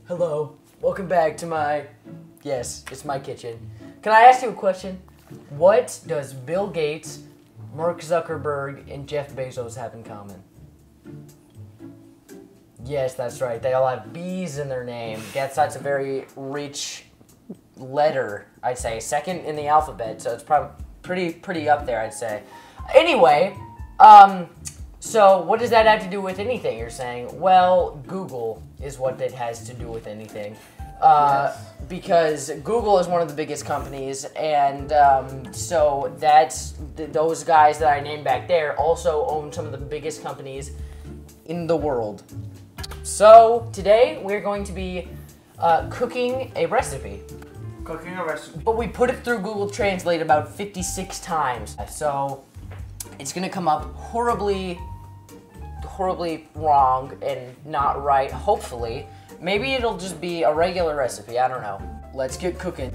Hello, welcome back to my, yes, it's my kitchen. Can I ask you a question? What does Bill Gates, Mark Zuckerberg, and Jeff Bezos have in common? Yes, that's right, they all have B's in their name. That's a very rich letter, I'd say. Second in the alphabet, so it's probably pretty up there, I'd say. Anyway, so what does that have to do with anything, you're saying? Well, Google is what it has to do with anything. Yes. Because Google is one of the biggest companies, and so those guys that I named back there also own some of the biggest companies in the world. So today we're going to be cooking a recipe. Cooking a recipe. But we put it through Google Translate about 56 times. So it's gonna come up horribly wrong and not right, hopefully. Maybe it'll just be a regular recipe, I don't know. Let's get cooking.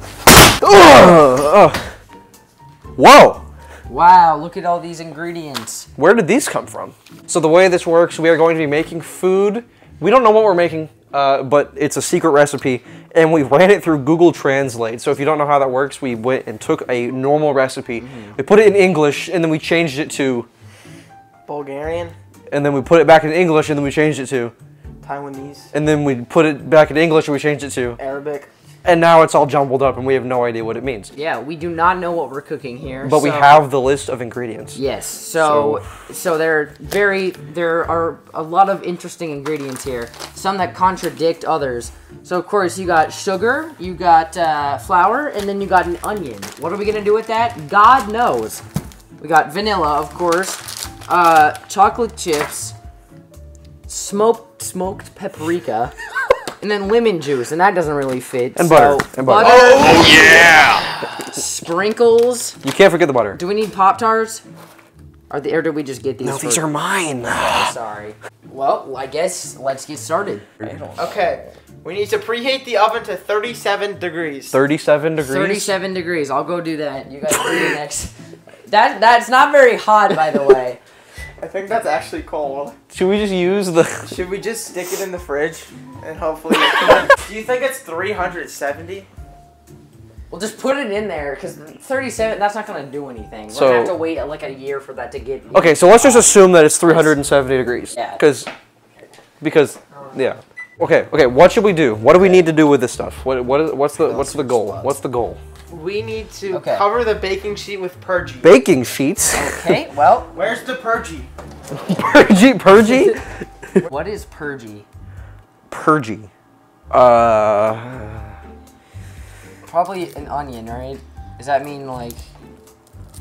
Whoa! Wow, look at all these ingredients. Where did these come from? So the way this works, we are going to be making food. We don't know what we're making, but it's a secret recipe, and we ran it through Google Translate. So if you don't know how that works, we went and took a normal recipe, we put it in English, and then we changed it to Bulgarian. and then we put it back in English, and then we changed it to Taiwanese. and then we put it back in English, and we changed it to Arabic. and now it's all jumbled up, and we have no idea what it means. Yeah, we do not know what we're cooking here. But we have the list of ingredients. Yes, so there are a lot of interesting ingredients here. Some that contradict others. So of course you got sugar, you got flour, and then you got an onion. What are we gonna do with that? God knows. We got vanilla, of course, chocolate chips, smoked paprika, and then lemon juice, and that doesn't really fit. And butter. And butter. Oh yeah! Sprinkles. You can't forget the butter. Do we need Pop-Tarts? Or did we just get these? No, these are mine. Oh, sorry. Well, I guess let's get started. Okay. We need to preheat the oven to 37 degrees. 37 degrees? 37 degrees. I'll go do that. You guys do the next. That's not very hot, by the way. I think that's actually cold. Should we just use the... Should we just stick it in the fridge and hopefully... Do you think it's 370? We'll just put it in there, because 37, that's not going to do anything. We're So- going to have to wait like a year for that to get... Okay, so let's just assume that it's 370 degrees. Yeah. Because, yeah. Okay, what should we do? What do we need to do with this stuff? What's the goal? What's the goal? We need to Okay. cover the baking sheet with purgy. Baking sheets? Okay, well... Where's the purgy? Purgy? What is purgy? Purgy. Probably an onion, right? Does that mean, like...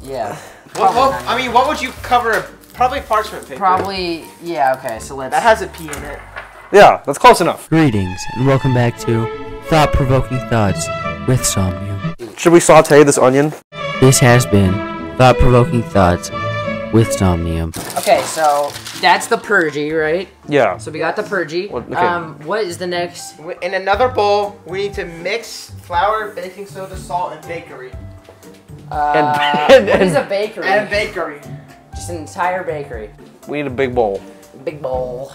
Yeah. What would you cover? Probably parchment paper. Probably... Yeah, okay, so let's... That has a P in it. Yeah, that's close enough. Greetings, and welcome back to Thought-Provoking Thoughts with Somnium. Should we saute this onion? This has been Thought-Provoking Thoughts with Somnium. Okay, so that's the purgy, right? Yeah. So we got the purgy. Well, okay. What is the next? In another bowl, we need to mix flour, baking soda, salt, and bakery. What is a bakery? And bakery. Just an entire bakery. We need a big bowl. Big bowl.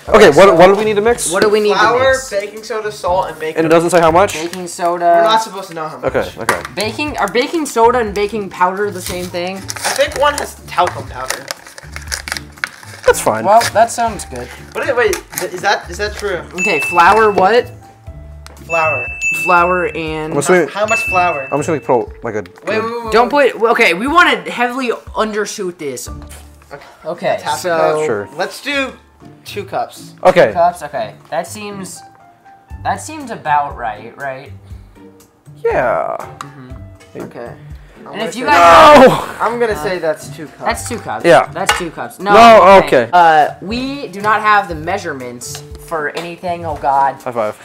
Okay, so what do we need to mix? What do we need to Flour, mix? baking soda, salt, and bakery. And it doesn't say how much? Baking soda. We're not supposed to know how much. Okay. Are baking soda and baking powder the same thing? I think one has talcum powder. That's fine. Well, that sounds good. Wait, is that true? Okay, flour what? Flour. Flour and... I'm assuming, How much flour? I'm just gonna put like a... Wait. Don't put... Okay, we want to heavily undershoot this. Okay, Half a so... cup. Sure. Let's do 2 cups. Okay. Cups? Okay, that seems about right? Yeah. Okay. And if you guys... I'm gonna say that's 2 cups. That's 2 cups. Yeah. That's 2 cups. No, No, okay. We do not have the measurements for anything, oh god. High five.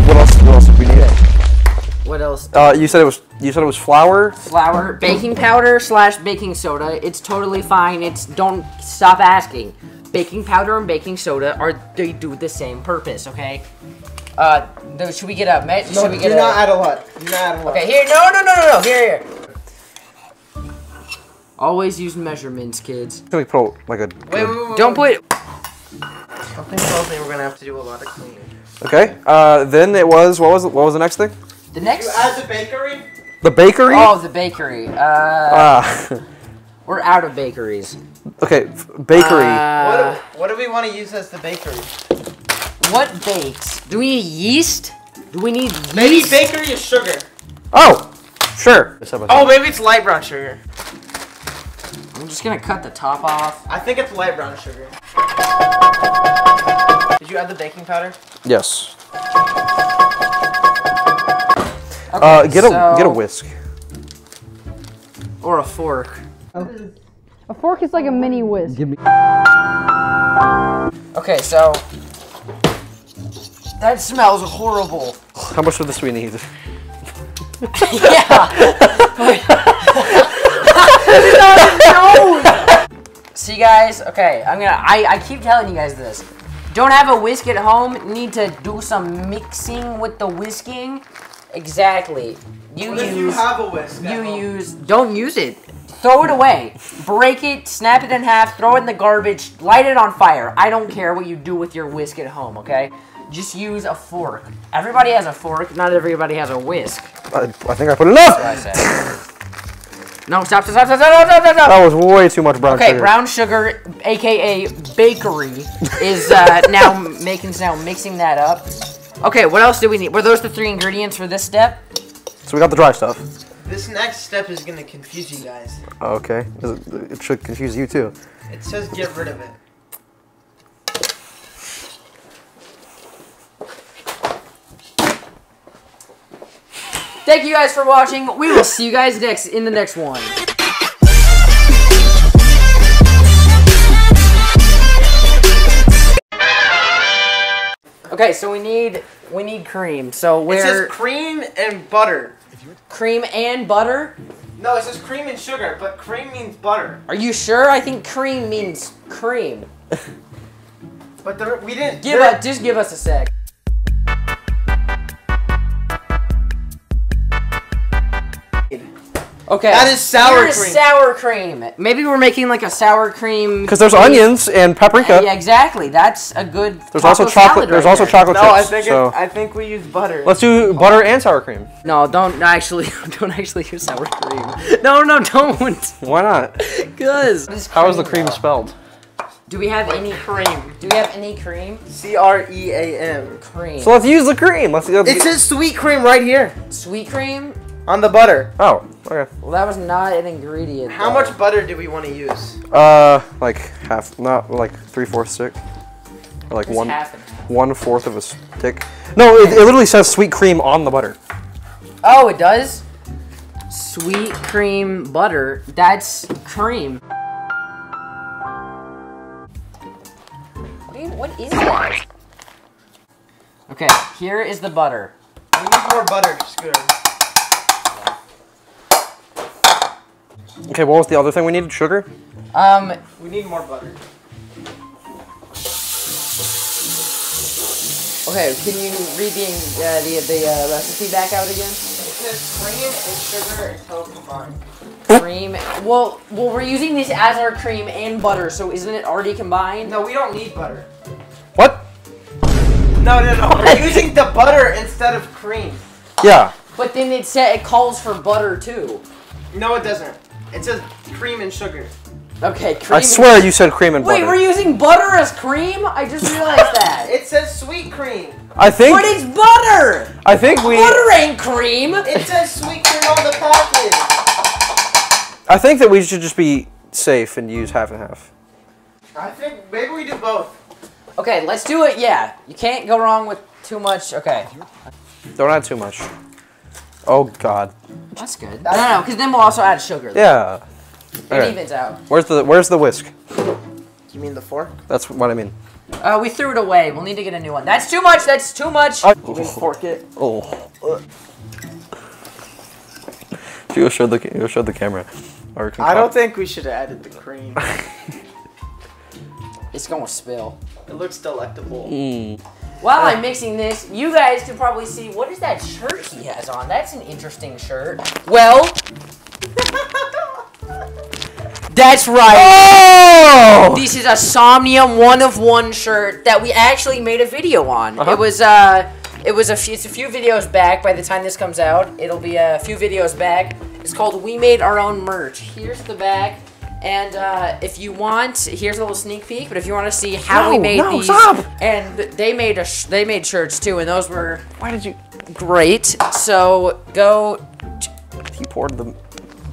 What else do we need? What else? You said it was flour? Flour, baking powder / baking soda. It's totally fine. Don't stop asking. Baking powder and baking soda they do the same purpose, okay? Should we get up, mate? No, do not add a lot. Okay, here. No. Here. Always use measurements, kids. Can we put like a... Wait. Don't put... Something tells me we're gonna have to do a lot of cleaning. Okay. Then it was what was the next thing? The next. You add the bakery? The bakery. Oh, the bakery. We're out of bakeries. Okay, bakery. What do we want to use as the bakery? What bakes? Do we need yeast? Do we need yeast? Maybe bakery is sugar. Oh, sure. Oh, maybe it's light brown sugar. I'm just gonna cut the top off. I think it's light brown sugar. Did you add the baking powder? Yes. Okay, get a whisk. Or a fork. A fork is like a mini whisk. Okay, so that smells horrible. How much of this do we need? Yeah. See, guys. Okay, I keep telling you guys this. Don't have a whisk at home. Need to do some mixing with the whisking. Exactly. What if you have a whisk at home? Don't use it. Throw it away. Break it, snap it in half, throw it in the garbage, light it on fire. I don't care what you do with your whisk at home, okay? Just use a fork. Everybody has a fork, not everybody has a whisk. I think I put enough. That's what I said. No, stop. That was way too much brown sugar. Okay, brown sugar, aka bakery, is now mixing that up. Okay, what else do we need? Were those the 3 ingredients for this step? So we got the dry stuff. This next step is gonna confuse you guys. Okay. It should confuse you too. It says get rid of it. Thank you guys for watching. We will see you guys in the next one. Okay, so we need cream. So It says cream and butter. cream and butter? No, it says cream and sugar, but cream means butter. Are you sure? I think cream means cream. But we didn't. Just give us a sec. Okay. That is sour Here's cream. sour cream. Maybe we're making like a sour cream. Because there's onions and paprika. Yeah, exactly. That's a good. There's also taco chocolate. salad There's right also there. chocolate No, chips. I think we use butter. Let's do butter and sour cream. No, don't actually use sour cream. No, don't. Why not? Cause How is the cream spelled? Do we have any cream? Do we have any cream? CREAM. Cream. So let's use the cream. It says sweet cream right here Sweet cream? on the butter. Oh, okay. Well, that was not an ingredient. How much butter do we want to use? Like half, not like 3/4 stick, or like Just half and half. 1/4 of a stick. No, it literally says sweet cream on the butter. Oh, it does? Sweet cream butter. That's cream. What is that? Okay, here is the butter. We need more butter, Scooter. Okay, what was the other thing we needed? Sugar? We need more butter. Okay, can you read the recipe back out again? It says cream and sugar until combined. Cream. Well, we're using this as our cream and butter, so isn't it already combined? No, we don't need butter. What? No. We're using the butter instead of cream. Yeah. But then it calls for butter too. No, it doesn't. It says cream and sugar. Okay, cream. I swear you said cream and Wait, butter. we're using butter as cream? I just realized that. It says sweet cream. I think. But it's butter! I think we. Butter ain't cream! It says sweet cream on the package. I think that we should just be safe and use half and half. I think maybe we do both. Okay, let's do it, yeah. You can't go wrong with too much. Okay. Don't add too much. Oh God. That's good. No, because then we'll also add sugar. Yeah. It Okay. evens out. Where's the whisk? You mean the fork? That's what I mean. We threw it away. We'll need to get a new one. That's too much. That's too much. You can fork it. Oh. You'll show the camera. Or I don't think we should have added the cream. It's gonna spill. It looks delectable. While I'm mixing this, you guys can probably see, what is that shirt he has on? That's an interesting shirt. Well, That's right. Oh! This is a Somnium 1 of 1 shirt that we actually made a video on. It was it's a few videos back. By the time this comes out, it'll be a few videos back. It's called We Made Our Own Merch. Here's the back. And if you want, here's a little sneak peek. But if you want to see how we made these, stop. and they made shirts too, and those were Why did you? great. So He poured them.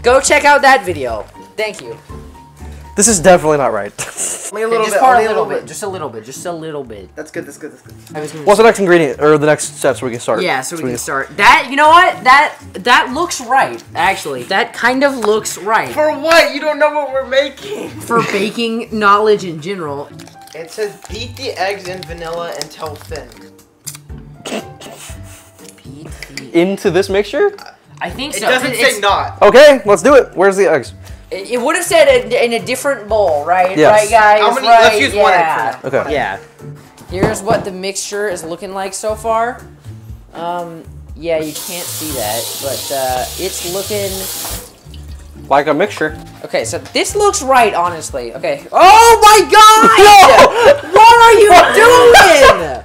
go check out that video. Thank you. This is definitely not right. Only a little Just bit. pour Only a little bit. Just a little bit. Just a little bit. That's good. That's good. That's good. I was gonna What's the next ingredient or the next step so we can start? Yeah, so we can start. That, you know what? That looks right, actually. That kind of looks right. For what? You don't know what we're making. For baking knowledge in general. It says beat the eggs in vanilla until thin. Into this mixture? I think It so. doesn't say not. Okay, let's do it. Where's the eggs? It would have said in a different bowl, right? Yes. Right, guys? How many? Right? Let's use one egg Yeah. for now. Okay. Yeah. Here's what the mixture is looking like so far. Yeah, you can't see that, but it's looking... Like a mixture. Okay, so this looks right, honestly. Okay. Oh my God! What are you doing?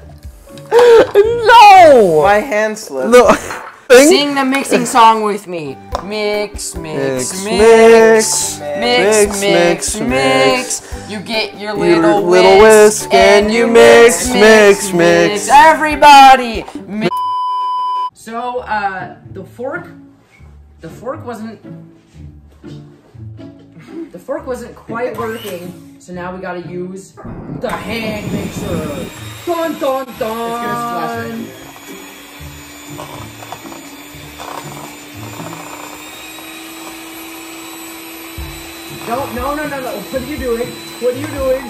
No! My hand slipped. No. Sing the mixing song with me. Mix, mix, mix, mix, mix, mix. You get your little whisk and you mix, mix, mix. Everybody. Mix. So, the fork wasn't quite working. So now we gotta use the hand mixer. Dun dun dun. No. What are you doing? What are you doing?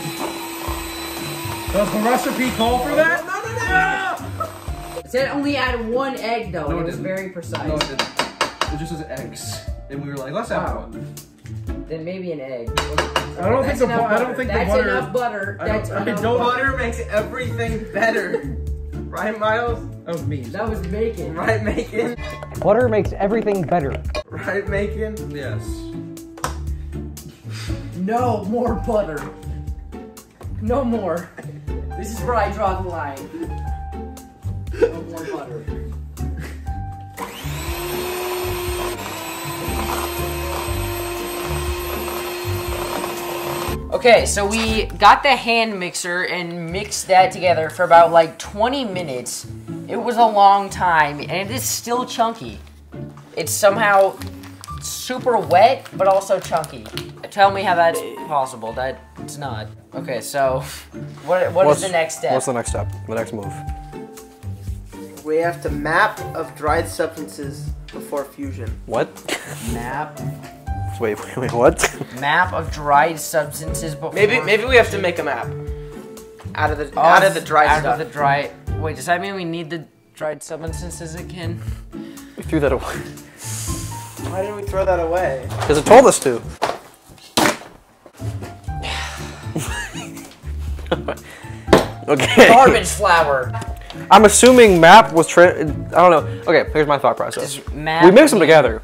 Does the recipe call for that? No. It said only add 1 egg though. No, It it was didn't. very precise. No, it didn't. It just says eggs. And we were like, let's have one. Then maybe an egg. I don't think the butter. That's enough butter. That's enough butter. Butter makes everything better. Right, Miles? That was me. That was bacon. Right, Macon? Butter makes everything better. Right, Macon? Yes. No more butter. No more. This is where I draw the line. No more butter. Okay, so we got the hand mixer and mixed that together for about like 20 minutes. It was a long time, and it is still chunky. It's somehow super wet, but also chunky. Tell me how that's possible. That's not. Okay, so what is the next step? What's the next step? The next move? We have to map of dried substances before fusion. What? Map Wait, what? map of dried substances before. Maybe we have to make a map. Out of the dried out stuff. of the dry. Wait, does that mean we need the dried substances again? We threw that away. Why did we throw that away? Because it told us to. Okay. Garbage flour. I'm assuming map was I don't know. Okay, here's my thought process. Does map We mix them mean- together.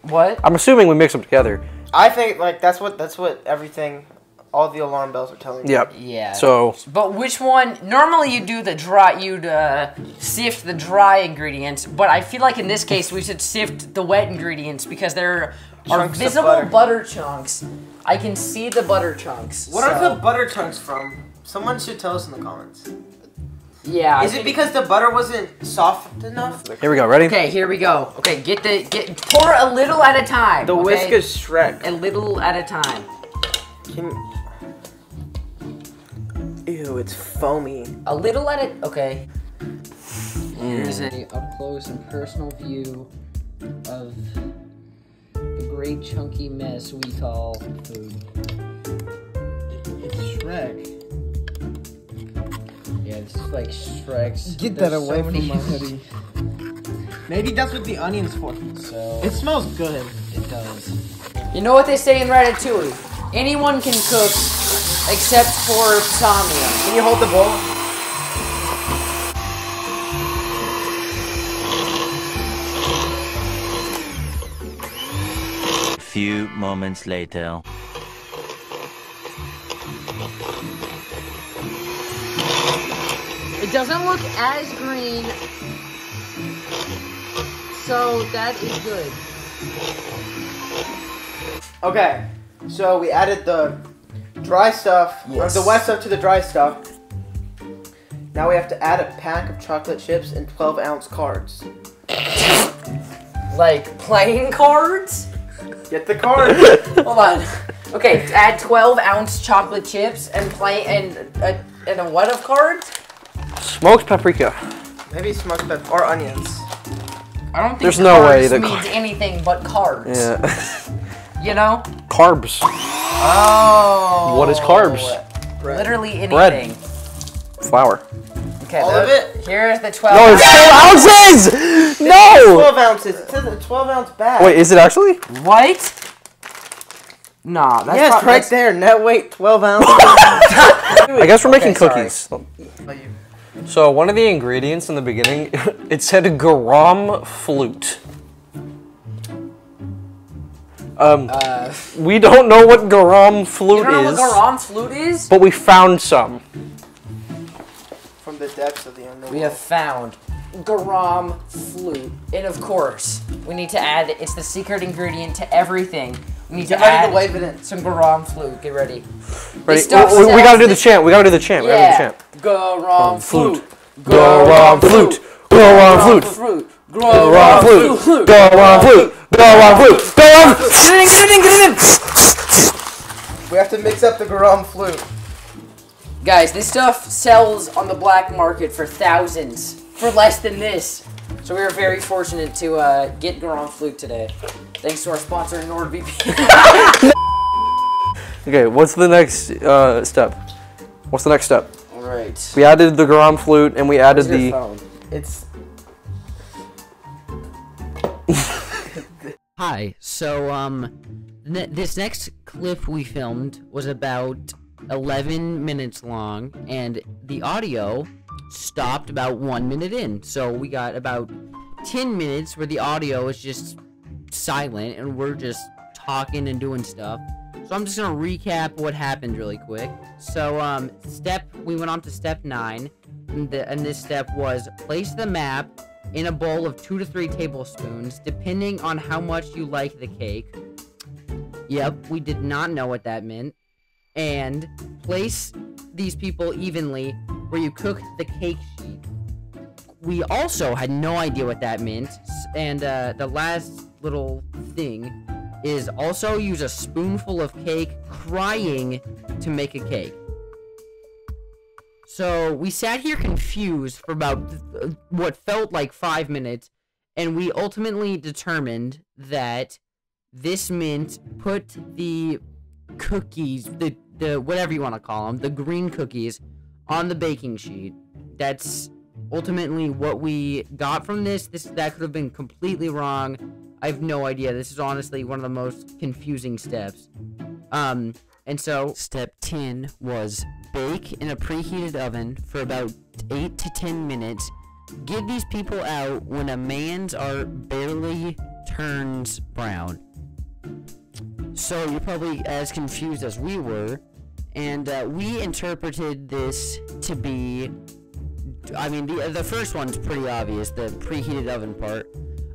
What? I'm assuming we mix them together. I think like that's what everything, all the alarm bells are telling me. Yep. Yeah. So But which one? Normally you do the dry. You'd sift the dry ingredients, but I feel like in this case we should sift the wet ingredients because there are Chunks of visible butter. chunks. I can see the butter chunks. What are the butter chunks from? Someone should tell us in the comments. Yeah. Is it because the butter wasn't soft enough? here we go. Ready? Okay, here we go. Okay, pour a little at a time. The okay? whisk is Shrek. A little at a time. Ew, it's foamy. A little at a. Okay. Here's a up close and personal view of the great chunky mess we call food. It's Shrek. Yeah, this is like Shrek's. Get There's that so away from many- my hoodie. Maybe that's what the onion's for. So It smells good. it does. You know what they say in Ratatouille? Anyone can cook except for Samia. Can you hold the bowl? Few moments later. It doesn't look as green, so that is good. Okay, so we added the dry stuff, or the wet stuff to the dry stuff. Now we have to add a pack of chocolate chips and 12-ounce cards. Like playing cards? Get the cards. Hold on. Okay, add 12-ounce chocolate chips and a what of cards? Smoked paprika. Maybe smoked pepper or onions. I don't think There's no way that means anything but cards. Yeah. You know? Carbs. Oh. What is carbs? Bread. Literally anything. Bread. Flour. Okay, All of it? Here's the 12 No, it's 12 ounces! No! 12 ounces. It says a 12-ounce bag. Wait, is it actually? What? Nah, that's yes, right there. Net weight 12 ounces. I guess we're making sorry. cookies. So one of the ingredients in the beginning, it said garam flute. We don't know what garam flute You don't know is, what garam flute is? but we found some. From the depths of the underworld. We have found garam flute. And of course, we need to add, it's the secret ingredient to everything. We need Get to ready add to wave it in. some garam flute. Get ready. Ready? This stuff We gotta do the sells- chant. We gotta do the chant. We gotta do the chant. Garam flute. Garam flute. Garam flute. Fruit. Garam flute. Garam flute. Garam flute. Garam. Get it in. We have to mix up the garam flute. Guys, this stuff sells on the black market for thousands for less than this. So we were very fortunate to get garam flute today. Thanks to our sponsor, NordVPN. Okay, what's the next step? What's the next step? Alright. We added the garam flute and we added Where's your the. phone? It's Hi. So, this next clip we filmed was about 11 minutes long, and the audio stopped about 1 minute in. So we got about 10 minutes where the audio is just silent, and we're just talking and doing stuff. So I'm just gonna recap what happened really quick. So, we went on to step 9, and this step was place the map in a bowl of 2 to 3 tablespoons, depending on how much you like the cake. Yep, we did not know what that meant. And place these people evenly where you cook the cake sheet. We also had no idea what that meant. And the last little thing is also use a spoonful of cake crying to make a cake. So we sat here confused for about what felt like 5 minutes, and we ultimately determined that this meant put the cookies, the whatever you want to call them, the green cookies, on the baking sheet. That's ultimately what we got from this. That could have been completely wrong. I have no idea. This is honestly one of the most confusing steps. And so, step 10 was bake in a preheated oven for about 8 to 10 minutes. Get these people out when a man's art barely turns brown. So you're probably as confused as we were, and we interpreted this to be, I mean, the first one's pretty obvious, the preheated oven part.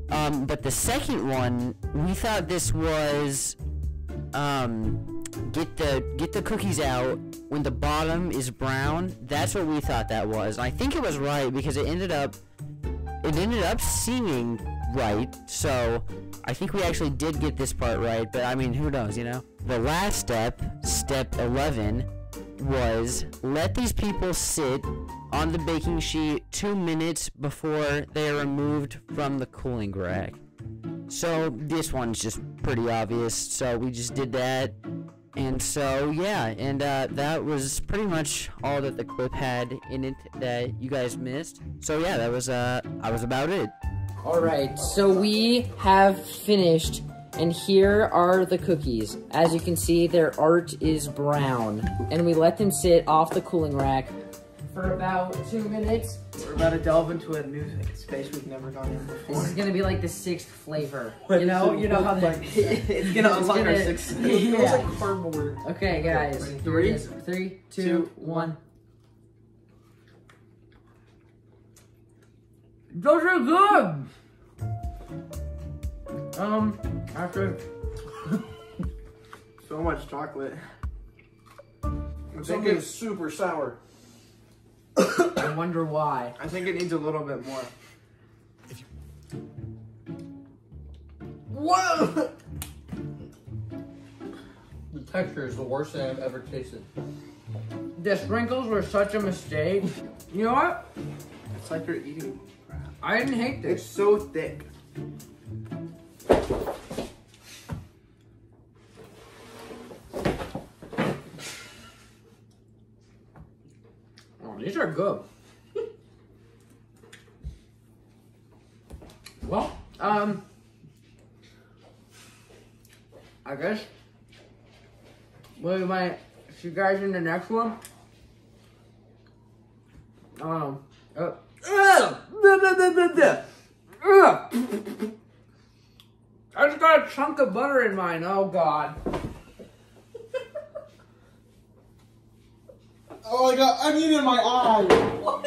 But the second one, we thought this was, get the cookies out when the bottom is brown. That's what we thought that was. I think it was right because it ended up seeming right. So I think we actually did get this part right, but I mean, who knows, you know? The last step, step 11, was let these people sit on the baking sheet 2 minutes before they are removed from the cooling rack. So this one's just pretty obvious, so we just did that. And so, yeah, and that was pretty much all that the clip had in it that you guys missed. So yeah, that was about it. Alright, so we have finished, and here are the cookies. As you can see, their art is brown, and we let them sit off the cooling rack for about 2 minutes. We're about to delve into a new space we've never gone in This before. is gonna be like the 6th flavor. You know how they... It's gonna unlock our sixth. It looks Yeah. like cardboard. Okay, guys. Ready? 3, 2, 1. Those are good. After So much chocolate. Something super sour. I wonder why. I think it needs a little bit more. Whoa! The texture is the worst thing I've ever tasted. The sprinkles were such a mistake. You know what? It's like you're eating crap. I didn't hate It's this. so thick. Oh, these are good. Well, I guess we might see you guys in the next one. I just got a chunk of butter in mine. Oh God. Oh, I got onion in my eye. What?